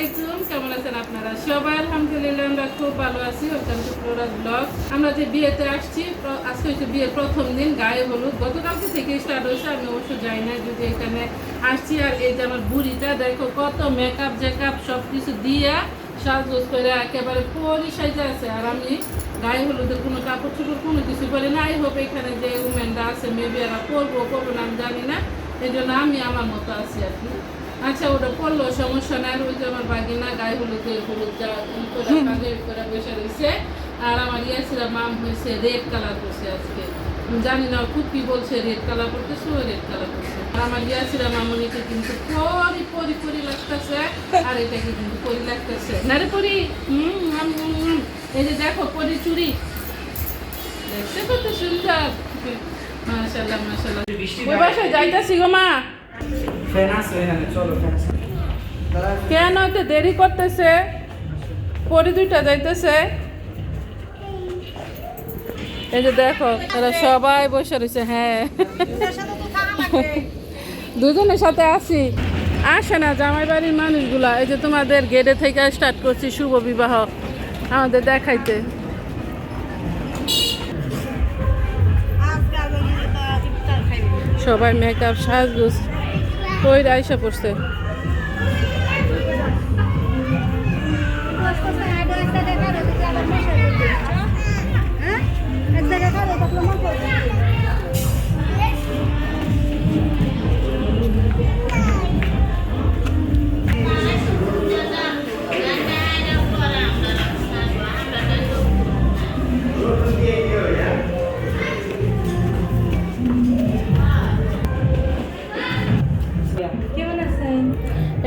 আলাইকুম, কেমন আছেন আপনারা সবাই? আলহামদুলিল্লাহ আমরা খুব ভালো আছি। Welcome to Flora's blog. আমরা যে বিয়েতে আসছি, আজকে হচ্ছে বিয়ের প্রথম দিন, গায়ে হলুদ গতকালকে থেকে স্টার্ট হয়েছে। আমি অবশ্য যাই না, যদি এখানে আসছি। আর এই যে আমার বুড়িটা দেখো কত মেকআপ জেকআপ সব কিছু দিয়া সাজগোজ করে একেবারে পরিসাইজে আছে। আর আমি গায়ে হলুদের কোনো কাপড় চোপড় কোনো কিছু বলি না। আই হোপ এখানে যে উমেনরা আছে মেবি এরা করবো না আমি জানি না, এই জন্য আমি আমার মতো আছি আর কি। আচ্ছা, ওটা করলো সমস্যা নাই। ওই যে আমার বাগিনা গায়ে হলুদ যা করে বসে রয়েছে। আর আমার ইয়াসিরা মাম হয়েছে রেড কালার করছে আজকে, জানি না খুব কি বলছে, রেড কালার করতেছে, ও রেড কালার করছে। আর আমার ইয়াসিরা মামুনিকে কিন্তু পরি লাগতেছে, আর এটাকে কিন্তু পরি লাগতেছে না রে পরি। এই যে দেখো পরি চুরি দেখতে কত সুন্দর, মাশাআল্লাহ মাশাআল্লাহ। ওই বাসায় যাইতাছি গো মা। কেন এত দেরি করতেছে? পরে দুইটা যাইতেছে। এই যে দেখো এরা সবাই বসে রয়েছে। হ্যাঁ, দুজনের সাথে আসি। আসে না জামাই বাড়ির মানুষগুলা। এই যে তোমাদের গেটে থেকে স্টার্ট করছি শুভ বিবাহ আমাদের দেখাইতে। সবাই মেকআপ সাজগোজ কইরা আইসা পড়ছে।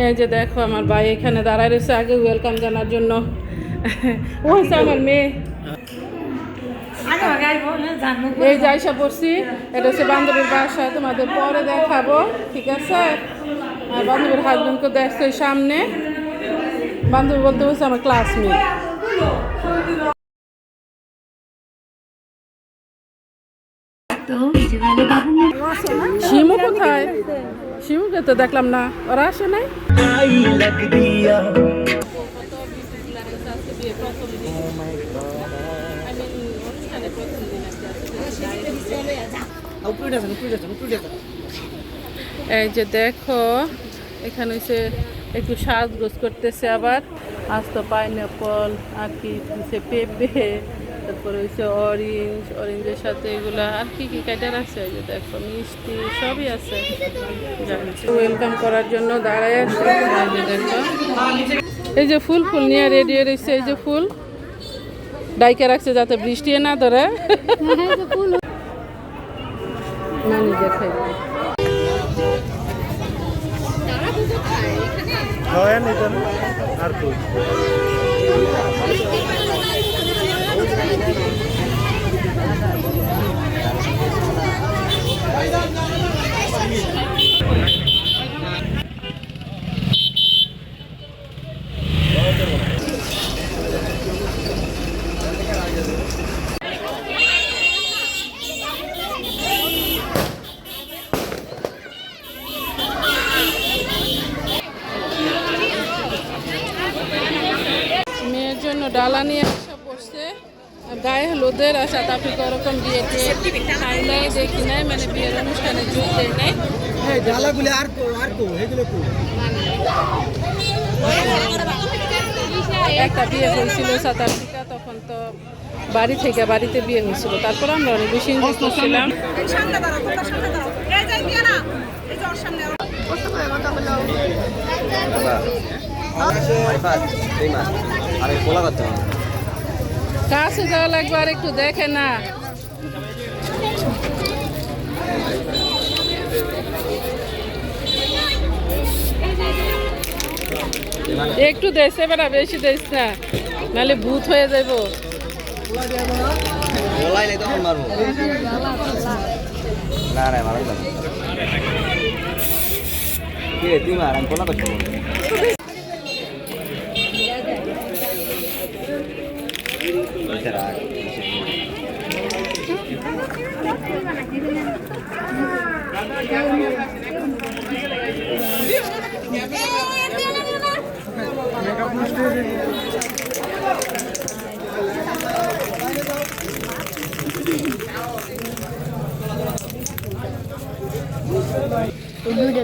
এই যে দেখো আমার ভাই এখানে দাঁড়ায় রয়েছে আগে ওয়েলকাম জানার জন্য। ও হচ্ছে আমার মেয়ে। এই যে আইসা পড়ছি, এটা হচ্ছে বান্ধবীর বাসা, তোমাদের পরে দেখাবো, ঠিক আছে? আর বান্ধবীর হাজবেন্ডকে দেখছে সামনে। বান্ধবী বলতে হচ্ছে আমার ক্লাসমেট। শিমু কোথায়? শিমুকে তো দেখলাম না, ওরা আসে নাই। এই যে দেখো এখানে হচ্ছে একটু সাজগোজ করতেছে। আবার আজ তো পাইনাপল আর কি পেঁপে, তারপরে হচ্ছে অরেঞ্জের সাথে এগুলা আর কি কাটার আছে। এই যে দেখো মিষ্টি সবই আছে। ওয়েলকাম করার জন্য দাঁড়ায় আছে। এই যে দেখো এই যে ফুল নিয়ে রেডি হয়ে রয়েছে। এই যে ফুল ডাইকে রাখছে যাতে বৃষ্টি না ধরে। নানি দেখাই আর মেয়ের জন্য ডালা নিয়ে আসা পড়ছে। গায়ে হলুদের আর সাউথ আফ্রিকা ওরকম বিয়েতে খাই নাই, দেখি নাই, মানে বিয়ের অনুষ্ঠানে যোগ দেয় নাই। একটা বিয়ে হয়েছিল সাউথ আফ্রিকা, তখন তো বাড়িতে বিয়ে হয়েছিল। তারপর আমরা অনেক বেশি এনজয় করছিলাম। কাছে যাওয়া লাগবে, আর একটু দেখে না। একটু দেশে বেড়া, বেশি দেশ না, নাহলে ভূত হয়ে যাইব।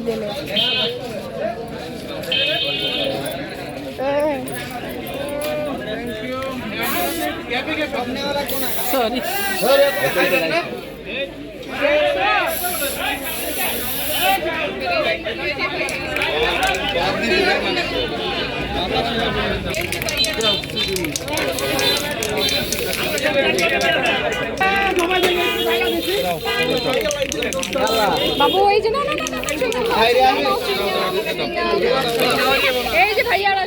দিলে সরি বাবু এই যে না এই যে ভাইয়ারা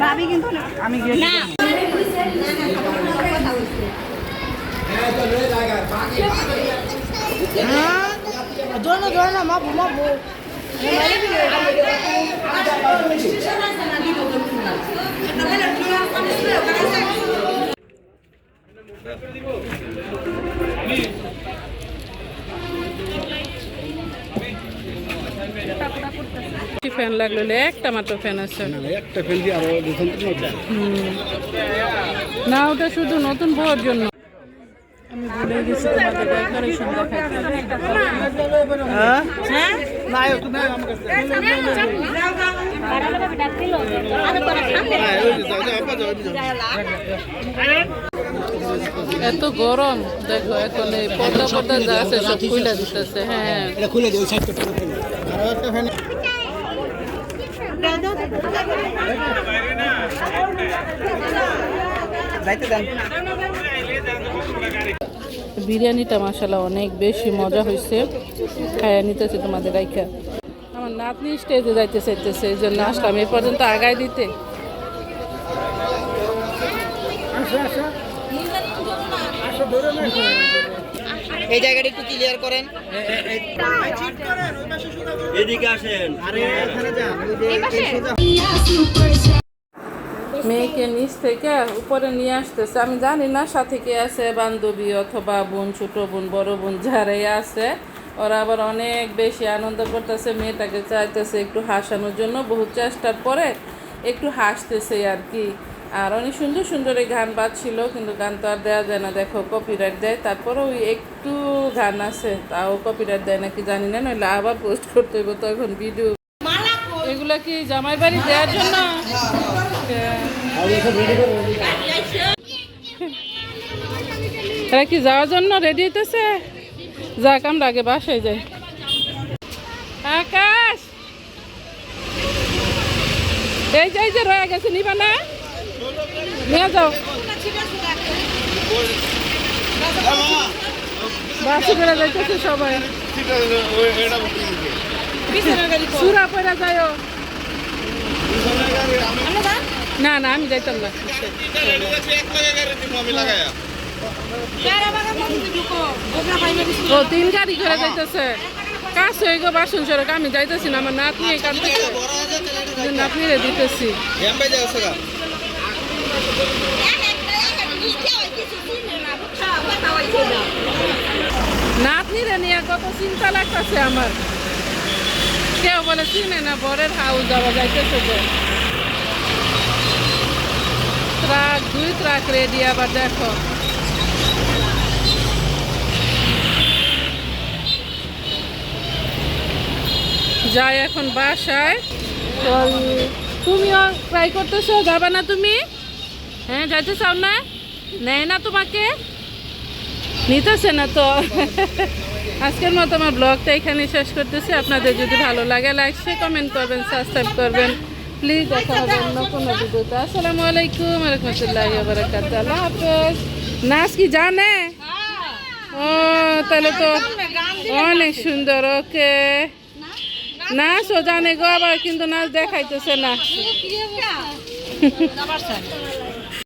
ভাবি কিন্তু আমি না মা ঘুমাবো ফ্যান লাগলো একটা মাত্র ফ্যান আছে একটা ফ্যান দিয়ে আরো না ওটা শুধু নতুন বউর জন্য আমি ভুলে গেছি তোমাদের ডেকোরেশন দেখাতে এত গরম দেখো এখন এই পর্দা পর্দা যা আছে সব খুলে দিতেছে হ্যাঁ খুলে দিই সাইডটা একটা ফ্যান বিরিয়ানিটা মাশাআল্লাহ অনেক বেশি মজা হয়েছে খাইয়া নিতেছে তোমাদের রাইখা আমার নাতনি স্টেজে যাইতে চাইতেছে এই জন্য আসলাম এই পর্যন্ত আগায় দিতে এই জায়গাটা একটু ক্লিয়ার করেন এদিকে আসেন আরে এখানে যান মেয়েকে নিচ থেকে উপরে নিয়ে আসতেছে আমি জানি না সাথে কে আছে বান্ধবী অথবা বোন ছোট বোন বড় বোন যারাই আছে ওরা আবার অনেক বেশি আনন্দ করতেছে মেয়েটাকে চাইতেছে একটু হাসানোর জন্য বহু চেষ্টার পরে একটু হাসতেছে আর কি আর অনেক সুন্দর সুন্দর এই গান বাজছিল কিন্তু গান তো আর দেওয়া যায় না দেখো কপিরাইট দেয় তারপরে ওই একটু গান আছে তাও কপিরাইট দেয় নাকি জানি না নইলে আবার পোস্ট করতে হইব তখন ভিডিও এগুলা কি জামাই বাড়ি দেওয়ার জন্য এরা কি যাওয়ার জন্য রেডি হইতেছে যাক আমরা আগে বাসায় যাই আকাশ এই যে রয়ে গেছে নিবা না নিয়ে যাও বাসে করে যাইতেছে সবাই সুরা পরে যাও না না আমি যাইতাম না ও 3 গাড়ি করে যাইতেছে কাজ হয়ে গো বাসন সড়ক আমি যাইতেছি না আমার নাতনি নাতনিরে দিতেছি নাতনিরে নিয়ে কত চিন্তা লাগতেছে আমার কেউ বলে চিনে না বরের হাউস যাওয়া যাইতেছে যে ট্রাক 2 ট্রাক রেডি আবার দেখো যাই এখন বাসায় তুমিও ট্রাই করতেছো যাবে না তুমি হ্যাঁ যাইতে চাও না নেয় না তোমাকে নিতেছে না তো আজকের মতো আমার ব্লগটা এখানে শেষ করতেছি আপনাদের যদি ভালো লাগে লাইক শেয়ার কমেন্ট করবেন সাবস্ক্রাইব করবেন প্লিজ দেখা হবে অন্য কোনো ভিডিওতে আসসালামু আলাইকুম রহমতুল্লাহি ওয়া বারাকাতুহু আল্লাহ হাফেজ নাচ কি জানে ও তাহলে তো অনেক সুন্দর ওকে নাচ ও জানে গো আবার কিন্তু নাচ দেখাইতেছে না